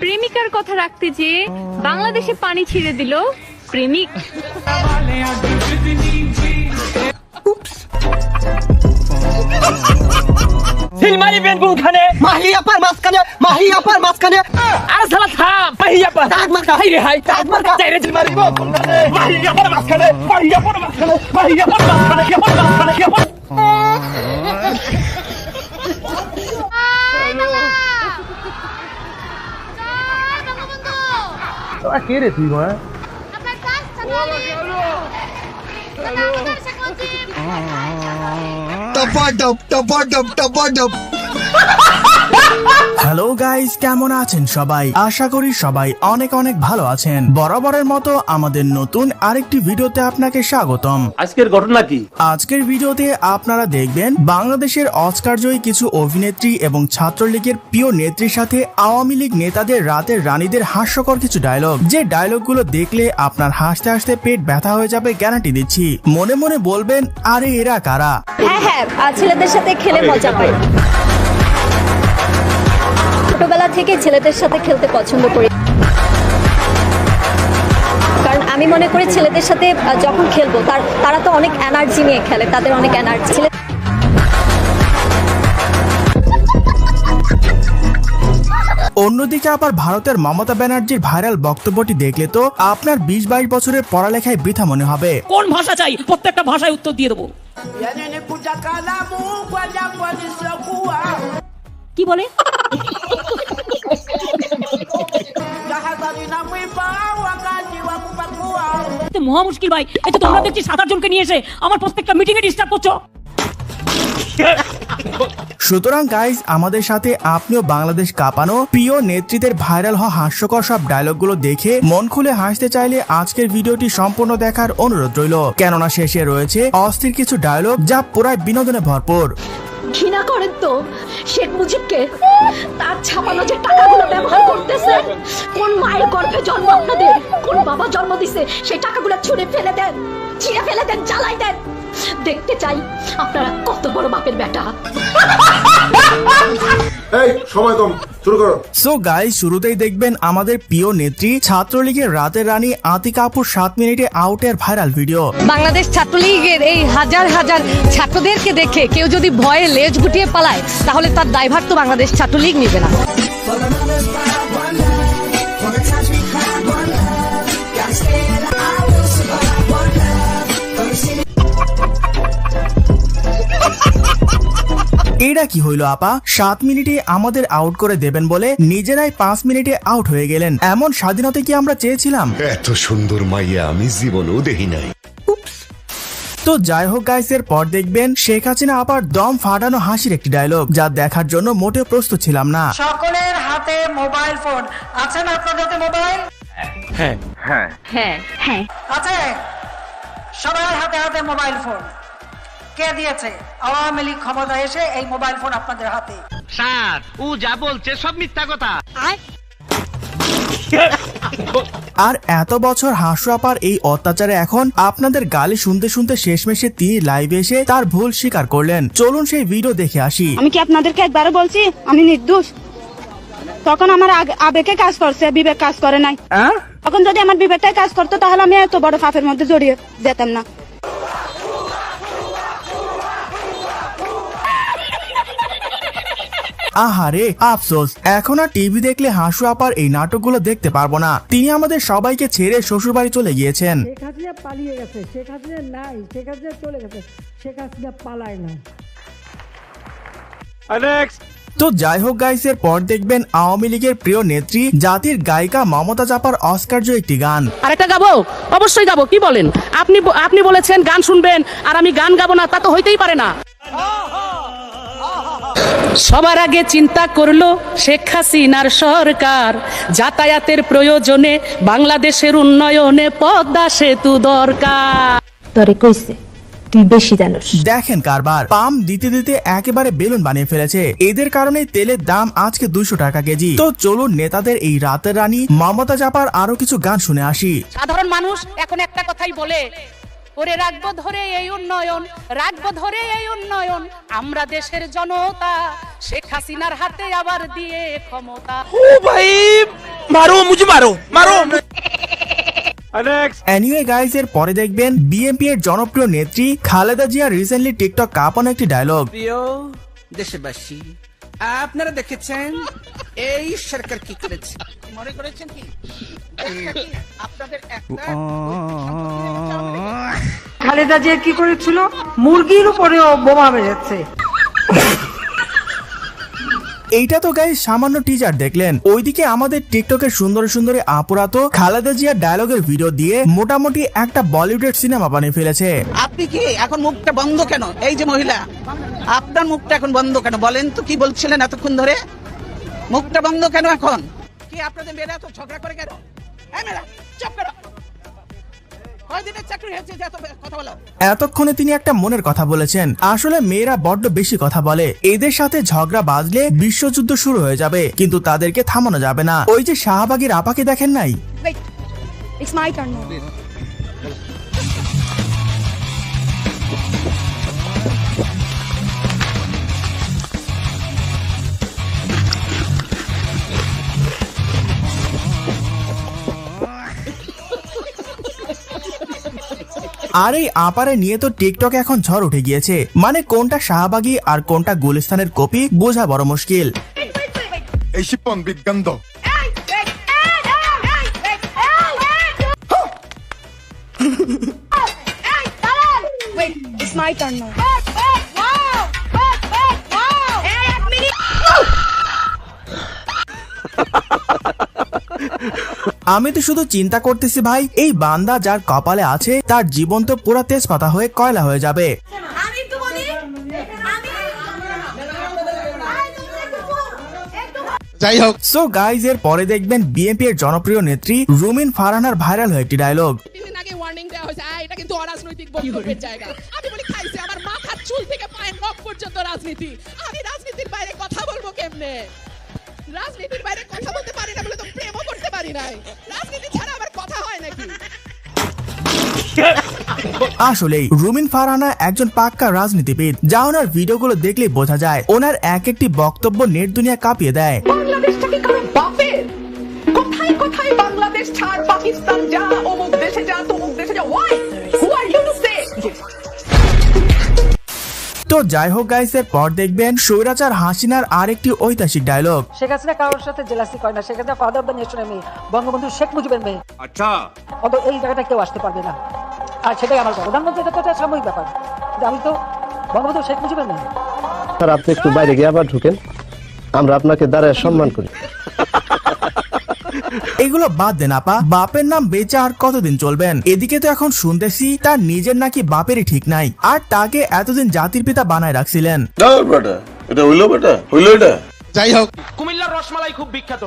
প্রেমিকার কথা রাখতে যে বাংলাদেশে পানি ছিঁড়ে দিল প্রেমিক। সিলমারি বেন কোনখানে? মাহিয়াপার মাঝখানে, মাহিয়াপার মাঝখানে। আর শালা থাম মাহিয়াপা দাগ মার্কা। হাই রে হাই দাগ মার্কা। চাইরে সিলমারি বেন কোনখানে? মাহিয়াপার মাঝখানে, মাহিয়াপার মাঝখানে, মাহিয়াপার মাঝখানে, মাহিয়াপার মাঝখানে, মাহিয়াপার। তোরা কে রে তুই ভাই? হ্যালো গাইস, কেমন আছেন সবাই? আশা করি সবাই অনেক অনেক ভালো আছেন। বরাবরের মতো আমাদের নতুন আরেকটি ভিডিওতে আপনাকে স্বাগতম। আজকের ঘটনা কি? আজকের ভিডিওতে আপনারা দেখবেন বাংলাদেশের অস্কার জয়ী কিছু অভিনেত্রী এবং ছাত্রলীগের প্রিয় নেত্রীর সাথে আওয়ামী লীগ নেতাদের রাতের রানীদের হাস্যকর কিছু ডায়লগ, যে ডায়লগগুলো দেখলে আপনার হাসতে হাসতে পেট ব্যথা হয়ে যাবে, গ্যারান্টি দিচ্ছি। মনে মনে বলবেন, আরে এরা কারা? হ্যাঁ হ্যাঁ, ছেলেদের সাথে খেলে মজা পাই। ছোটবেলা থেকে ছেলেদের সাথে খেলতে পছন্দ করি, কারণ আমি মনে করি ছেলেদের সাথে যখন খেলবো তারা তো অনেক এনার্জি নিয়ে খেলে, তাদের অনেক এনার্জি। অন্যদিকে আবার ভারতের মমতা ব্যানার্জির ভাইরাল বক্তব্যটি দেখলে তো আপনার 20-22 বছরের পড়ালেখায় বৃথা মনে হবে। কোন ভাষা চাই? প্রত্যেকটা ভাষায় উত্তর দিয়ে দেবো। কি বলে? মহা মুশকিল ভাই, এই তো তোমরা দেখছি 7-8 জনকে নিয়ে এসে আমার প্রত্যেকটা মিটিং এ ডিস্টার্ব করছো। সুতরাং গাইজ, আমাদের সাথে আপনিও বাংলাদেশ কাঁপানো প্রিয় নেত্রীদের ভাইরাল হওয়া হাস্যকর সব ডায়লগগুলো দেখে মন খুলে হাসতে চাইলে আজকের ভিডিওটি সম্পূর্ণ দেখার অনুরোধ রইল, কেননা শেষে রয়েছে অস্থির কিছু ডায়লগ যা পুরাই বিনোদনে ভরপুর। ঘৃণা করেন তো শেখ মুজিবকে? তার ছাপানো যে টাকাগুলো ব্যবহার করতেছে, কোন মায়ের গর্ভে জন্ম আপনাদের, কোন বাবা জন্ম দিছে, সেই টাকাগুলো ছুঁড়ে ফেলে দেন, ছিঁড়ে ফেলে দেন, জ্বালাই দেন। দেখতে চাই আপনারা কত বড় বাপের বেটা। এই সময় কম, শুরু করো। সো গাইজ, শুরুতেই দেখবেন আমাদের প্রিয় নেত্রী ছাত্রলীগের রাতের রানী আতিকা আপুর 7 মিনিটে আউটের ভাইরাল ভিডিও। বাংলাদেশ ছাত্রলীগের এই হাজার হাজার ছাত্রদেরকে দেখে কেউ যদি ভয়ে লেজ গুটিয়ে পালায়, তাহলে তার দায়ভার তো বাংলাদেশ ছাত্রলীগ নেবে না। এটা কি হইল আপা? 7 মিনিটে আমাদের আউট করে দেবেন বলে নিজেরাই 5 মিনিটে আউট হয়ে গেলেন। এমন স্বাধীনতা কি আমরা চেয়েছিলাম? এত সুন্দর মাইয়া আমি জীবনেও দেখি নাই। তো যাই হোক গাইস, এর পর দেখবেন শেখ হাসিনা আবার দম ফাটানো হাসির একটি ডায়লগ, যা দেখার জন্য মোটেও প্রস্তুত ছিলাম না। সকলের হাতে মোবাইল ফোন আছে না? আপনাদের হাতে মোবাইল? হ্যাঁ হ্যাঁ হ্যাঁ আছে? সবার হাতে হাতে মোবাইল ফোন। কে দিয়েছে? আওয়ামী লীগ ক্ষমতা এসে এই মোবাইল ফোন আপনাদের হাতে। স্যার, ও যা বলছে সব মিথ্যা কথা। আর এত বছর হাসু আপার এই অত্যাচারে এখন আপনাদের গালি শুনতে শুনতে শেষমেশে তিনি লাইভে এসে তার ভুল স্বীকার করলেন। চলুন সেই ভিডিও দেখে আসি। আমি কি আপনাদেরকে একবারও বলছি আমি নির্দোষ? তখন আমার আবেগে কাজ করছে, বিবেক কাজ করে নাই। তখন যদি আমার বিবেকটাই কাজ করতো, তাহলে আমি এত বড় পাপের মধ্যে জড়িয়ে যেতাম না। আহারে আফসোস, এখন আর টিভি দেখলে হাসু আপার এই নাটকগুলো দেখতে পারবো না। তিনি আমাদের সবাইকে ছেড়ে শ্বশুর বাড়ি চলে গিয়েছেন। শেখ হাসিনা পালিয়ে গেছে, শেখ হাসিনা নাই, শেখ হাসিনা চলে গেছে, শেখ হাসিনা পালায় না। তো যাই হোক গাইস, এর পর দেখবেন আওয়ামী লীগের প্রিয় নেত্রী জাতির গায়িকা মমতা জাপার অস্কার জয়ী একটি গান। আরেকটা গাবো? অবশ্যই গাবো, কি বলেন? আপনি বলেছেন গান শুনবেন আর আমি গান গাবো না, তা তো হইতেই পারে না। সবার আগে চিন্তা করলো শেখ হাসিনার সরকার, যাতায়াতের প্রয়োজনে বাংলাদেশের উন্নয়নে পদ্মা সেতু দরকার। তোরে কইছে তুই বেশি জানোস। দেখেন কারবার, পাম দিতে দিতে একেবারে বেলুন বানিয়ে ফেলেছে। এদের কারণে তেলের দাম আজকে 200 টাকা কেজি। তো চলুন নেতাদের এই রাতের রানী মমতা জাপার আরো কিছু গান শুনে আসি। সাধারণ মানুষ এখন একটা কথাই বলে, ওরে রাখবো ধরে এই উন্নয়ন, রাখবো ধরে এই উন্নয়ন, আমরা দেশের জনতা শেখ হাসিনার হাতে আবার দিয়ে ক্ষমতা। ও ভাই मारो मुझे मारो मारो। এনিওয়ে গাইস, এর পরে দেখবেন বিএনপি এর জনপ্রিয় নেত্রী খালেদা জিয়া রিসেন্টলি টিকটক কাঁপানো একটি ডায়লগ। প্রিয় দেশবাসী, আপনারা দেখেছেন এই সরকার কি করেছে, মনে করেছেন কি আপনাদের একটা খালেদা জিয়া কি করেছিল? মুরগির উপরেও বোমা মেরেছে। এইটা তো গাইস সামান্য টিজার দেখলেন, ওইদিকে আমাদের টিকটকের সুন্দরী সুন্দরী আপুরা তো খালেদা জিয়ার ডায়লগের ভিডিও দিয়ে মোটামুটি একটা বলিউডের সিনেমা বানিয়ে ফেলেছে। আপনি কি এখন মুখটা বন্ধ কেন? এই যে মহিলা, আপনার মুখটা এখন বন্ধ কেন? বলেন তো কি বলছিলেন এতক্ষণ ধরে? মুখটা বন্ধ কেন এখন? কি আপনাদের মেয়েরা তো ঝগড়া করে কেন? হ্যাঁ মেয়েরা চুপ করো। কয়দিনের চাকরি হয়েছে যে এত কথা বলো? এতক্ষণে তিনি একটা মনের কথা বলেছেন। আসলে মেয়েরা বড্ড বেশি কথা বলে, এদের সাথে ঝগড়া বাজলে বিশ্বযুদ্ধ শুরু হয়ে যাবে, কিন্তু তাদেরকে থামানো যাবে না। ওই যে শাহবাগীর আপাকে দেখেন নাই? It's my turn now. আর এই আপারে নিয়ে তো টিকটকে এখন ঝড় উঠে গিয়েছে, মানে কোনটা শাহবাগী আর কোনটা গুলিস্তানের কপি বোঝা বড় মুশকিল। এই শিপন বিজ্ঞান Wait, it's my turn now. আমি তো শুধু চিন্তা করতেছি ভাই, এই বান্দা যার কপালে আছে তার জীবন তো পুরা তেজপাতা হয়ে কয়লা হয়ে যাবে। যাই হোক, সো গাইজ, এর পরে দেখবেন বিএনপি এর জনপ্রিয় নেত্রী রুমিন ফারহানার ভাইরাল হয়ে একটি ডায়লগ। আগে ওয়ার্নিং দেওয়া হয়েছে, এটা কিন্তু অরাজনৈতিক বক্তব্যের জায়গা। আমি বলি খাইছে আমার মাথার চুল থেকে পায়ের নখ পর্যন্ত রাজনীতি। আমি রাজনীতির বাইরে কথা বলবো কেমনে? রাজনীতির বাইরে কথা বলতে পারি না বলে তো প্রেমও করতে পারি নাই। রাজনীতি ছাড়া আবার কথা হয় নাকি? আসলেই রুমিন ফারহানা একজন পাক্কা রাজনীতিবিদ, যা ওনার ভিডিওগুলো দেখলেই বোঝা যায়। ওনার এক একটি বক্তব্য নেট দুনিয়া কাঁপিয়ে দেয়। বাংলাদেশটাকে কারো বাপের? কোথায় কোথায় বাংলাদেশ ছাড়, পাকিস্তান যা, অমুক দেশে যা, তমুক দেশে যা। Why? Who are you to say? তো যাই হোক গাইস, এর পর দেখবেন স্বৈরাচার হাসিনার আরেকটি ঐতিহাসিক ডায়লগ। শেখ হাসিনা কারোর সাথে জেলাসি করে না। Sheikh Hasina father of the নেশনের মেয়ে, বঙ্গবন্ধু শেখ মুজিবের মেয়ে। আচ্ছা, অত এই জায়গাটা কেউ আসতে পারবে না। আর সেটাই আমার প্রধানমন্ত্রী, এটা তো একটা সাময়িক ব্যাপার। আমি তো বঙ্গবন্ধু শেখ মুজিবের মেয়ে। স্যার, আপনি একটু বাইরে গিয়ে আবার ঢুকেন, আমরা আপনাকে দাঁড়ায় সম্মান করি। এগুলো বাদ দেন আপা, বাপের নাম বেচে আর কতদিন চলবেন? এদিকে তো এখন শুনতেছি তার নিজের নাকি বাপেরই ঠিক নাই, আর তাকে এতদিন জাতির পিতা বানায় রাখছিলেন। যাই হোক, কুমিল্লার রসমালাই খুব বিখ্যাত,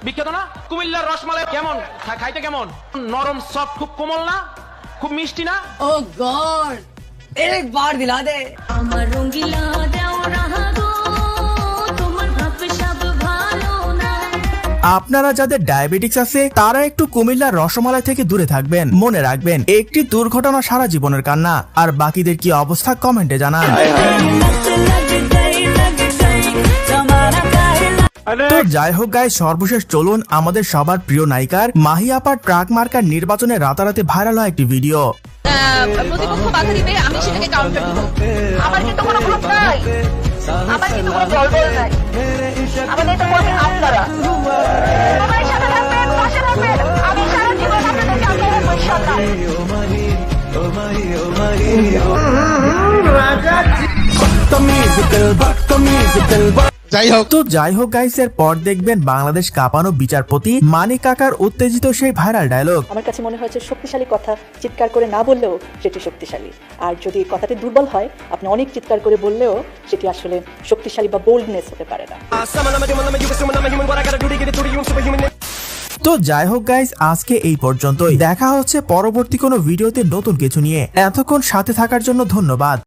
বিখ্যাত না? কুমিল্লার রসমালাই কেমন খাইতে? কেমন নরম সফট, খুব কোমল না? খুব মিষ্টি না? Oh God! एक बार दिला दे। আমার রঙ্গিলা দাও রাহা গো, তোমার ভাব সব ভালো না। আপনারা যাদের ডায়াবেটিক্স আছে তারা একটু কুমিল্লার রসমালাই থেকে দূরে থাকবেন। মনে রাখবেন, একটি দুর্ঘটনা সারা জীবনের কান্না। আর বাকিদের কি অবস্থা কমেন্টে জানান। তো যাই হোক গাইস, সর্বশেষ চলুন আমাদের সবার প্রিয় নায়িকার মাহি আপার ট্রাক মার্কার নির্বাচনে রাতারাতি ভাইরাল হয় একটি ভিডিও। প্রতিপক্ষ বাধা দিবে, আমি সেটাকে কাউন্টার দিব। আমার কিন্তু কোনো ভোট নাই, আমার কিন্তু কোনো দলবল নাই। আমার নেতা করবেন আপনারা। সবাই সাথে থাকবেন, পাশে থাকবেন। আমি সারা জীবন আপনাদেরকে আগে রাখবো ইনশাআল্লাহ। যাই হোক গাইস, এর পর দেখবেন বাংলাদেশ কাঁপানো বিচারপতি মানিক কাকার উত্তেজিত সেই ভাইরাল ডায়লগ। আমার কাছে মনে হয়েছে শক্তিশালী কথা চিৎকার করে না বললেও সেটি শক্তিশালী, আর যদি কথাটি দুর্বল হয় আপনি অনেক চিৎকার করে বললেও সেটি আসলে শক্তিশালী বা বোল্ডনেস হতে পারে না। তো যাই হোক গাইস, আজকে এই পর্যন্তই। দেখা হচ্ছে পরবর্তী কোনো ভিডিওতে নতুন কিছু নিয়ে। এতক্ষণ সাথে থাকার জন্য ধন্যবাদ।